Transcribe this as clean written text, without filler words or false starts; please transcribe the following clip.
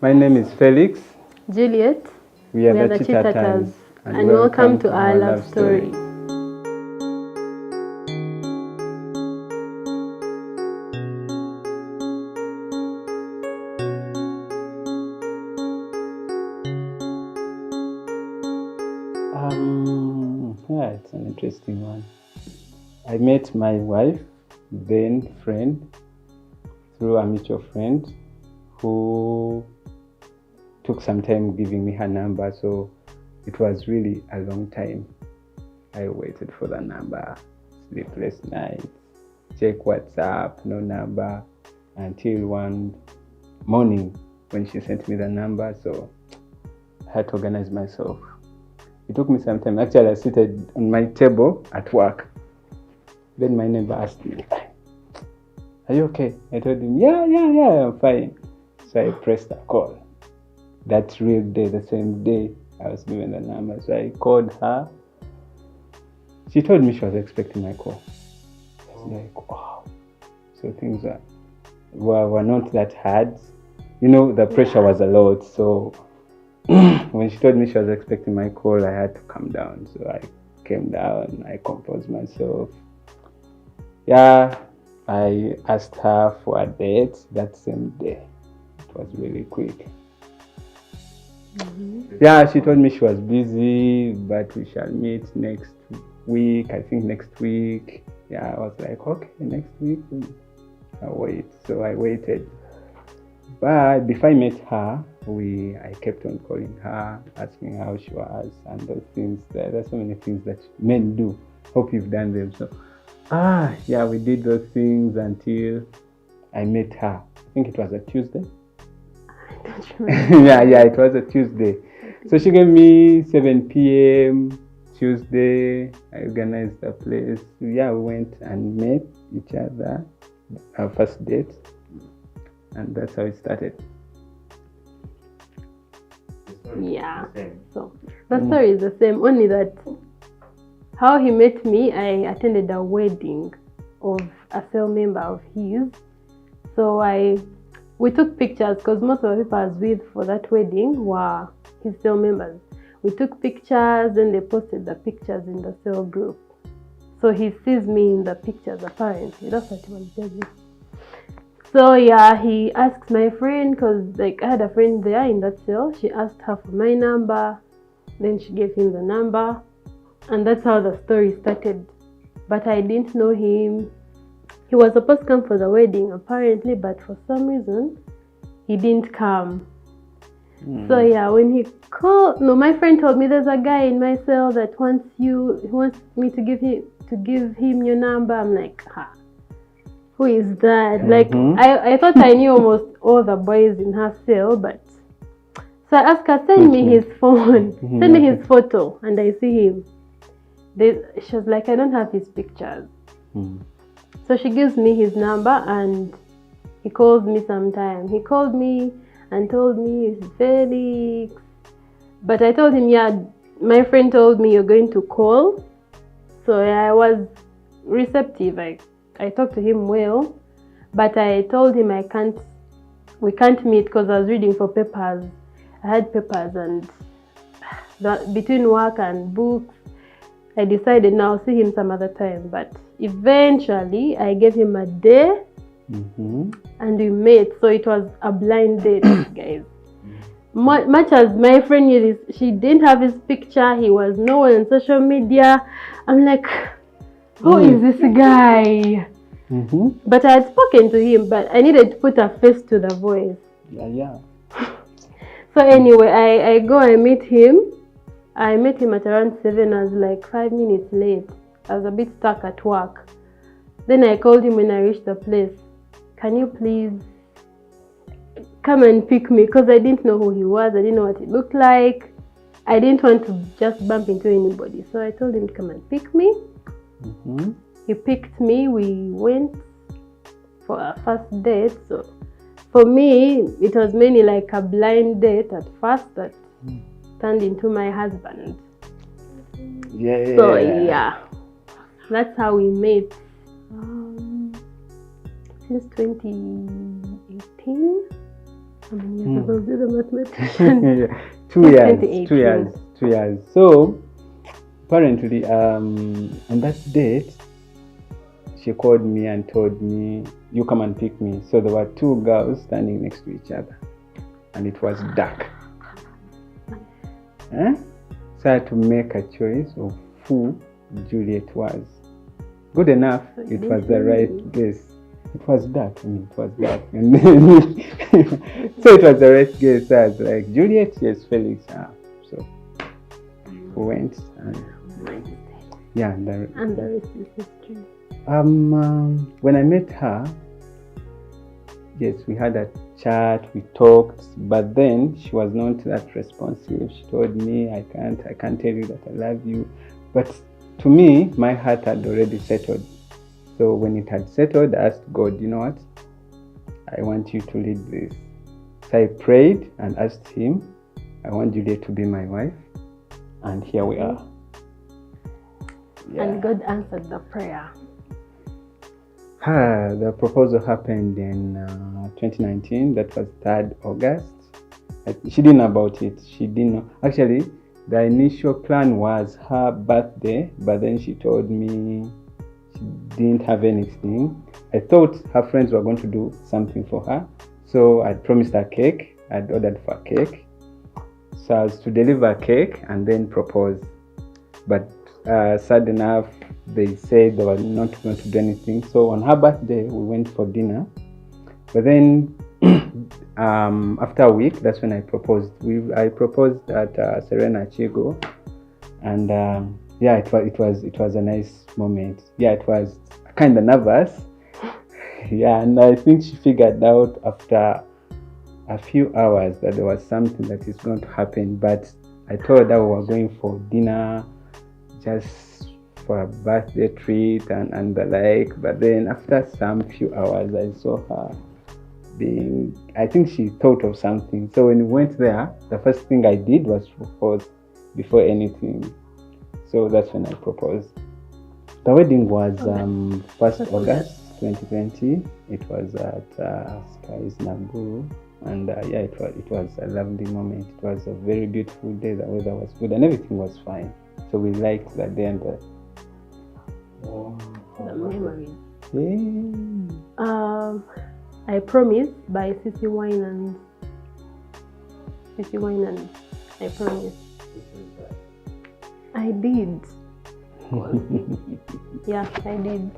My name is Felix. Juliet. We are the Chitatas. And welcome to our love story. Yeah, it's an interesting one. I met my wife, then friend, through a mutual friend who took some time giving me her number, so it was really a long time. I waited for the number, sleepless nights, check WhatsApp, no number, until one morning when she sent me the number, so I had to organize myself. It took me some time. Actually, I seated on my table at work. Then my neighbor asked me, "Are you okay?" I told him, yeah, I'm fine. So I pressed a call. That real day, the same day, I was given the number. So I called her. She told me she was expecting my call. I was like, wow. So things were not that hard. You know, the pressure was a lot. So when she told me she was expecting my call, I had to calm down. So I came down, I composed myself. Yeah, I asked her for a date that same day. It was really quick. Yeah, she told me she was busy, but we shall meet next week. I think next week. Yeah, I was like, okay, next week. I'll wait. So I waited. But before I met her, I kept on calling her, asking how she was, and those things. There's so many things that men do. Hope you've done them. So, yeah, we did those things until I met her. I think it was a Tuesday. I don't remember. yeah, it was a Tuesday. So she gave me 7 p.m. Tuesday. I organized the place. Yeah, we went and met each other. Our first date. And that's how it started. Yeah. So the story is the same, only that how he met me, I attended a wedding of a cell member of his. So we took pictures because most of the people I was with for that wedding were his cell members. We took pictures and they posted the pictures in the cell group. So he sees me in the pictures apparently. That's what he was judging. So yeah, he asked my friend, because like I had a friend there in that cell. She asked her for my number, then she gave him the number, and that's how the story started. But I didn't know him. He was supposed to come for the wedding apparently, but for some reason he didn't come. So yeah, when he called, my friend told me there's a guy in my cell that wants me to give him your number. I'm like, who is that? Like, I thought I knew almost all the boys in her cell, but so I asked her, send me his phone, send me his photo, and I see him. She was like, I don't have his pictures. So she gives me his number and he calls me sometime. He called me and told me, it's Felix. But I told him, yeah, my friend told me you're going to call. So yeah, I was receptive. I talked to him well, but I told him we can't meet because I was reading for papers. I had papers, and between work and books, I decided now I'll see him some other time. But eventually, I gave him a day, and we met. So it was a blind date, guys. Much as my friend knew this, she didn't have his picture. He was nowhere on social media. I'm like, who is this guy? But I had spoken to him, but I needed to put a face to the voice. Yeah. So anyway, I go and meet him. I met him at around 7. I was like 5 minutes late. I was a bit stuck at work. Then I called him when I reached the place. Can you please come and pick me? Because I didn't know who he was. I didn't know what he looked like. I didn't want to just bump into anybody. So I told him to come and pick me. He picked me. We went for our first date. So for me, it was mainly like a blind date at first that turned into my husband. Yeah. So yeah, that's how we met. Since 2018. How many years ago? Do the mathematics. Yeah, 2 years. So apparently, on that date, she called me and told me, "You come and pick me." So there were two girls standing next to each other, and it was dark. So I had to make a choice of who Juliet was. Good enough, it was the right guess. It was dark. And then so it was the right guess. I was like, Juliet, yes, Felix. So we went and yeah, and the rest is history. When I met her, yes, we had a chat, we talked, but then she was not that responsive. She told me, I can't tell you that I love you. But to me, my heart had already settled. So when it had settled, I asked God, you know what? I want you to lead this. So I prayed and asked him, I want Juliet to be my wife. And here we are. Yeah. And God answered the prayer. The proposal happened in 2019. That was 3rd August. She didn't know about it. She didn't know. Actually, the initial plan was her birthday, but then she told me she didn't have anything. I thought her friends were going to do something for her. So I promised her cake. I'd ordered for a cake. So I was to deliver a cake and then propose. But sad enough, they said they were not going to do anything. So on her birthday, we went for dinner. But then after a week, that's when I proposed. I proposed at Serena Chigo, and yeah, it was a nice moment. Yeah, it was kind of nervous. Yeah, and I think she figured out after a few hours that there was something that is going to happen. But I told her we were going for dinner, just for a birthday treat and the like. But then after some few hours, I saw her I think she thought of something. So when we went there, the first thing I did was propose before anything. So that's when I proposed. The wedding was 1st August 2020. It was at Skies Naguru. And yeah, it was a lovely moment. It was a very beautiful day. The weather was good and everything was fine. So we liked that day and the memories. Yeah. I promised by CC Wine and I promised. I did. Yeah, I did.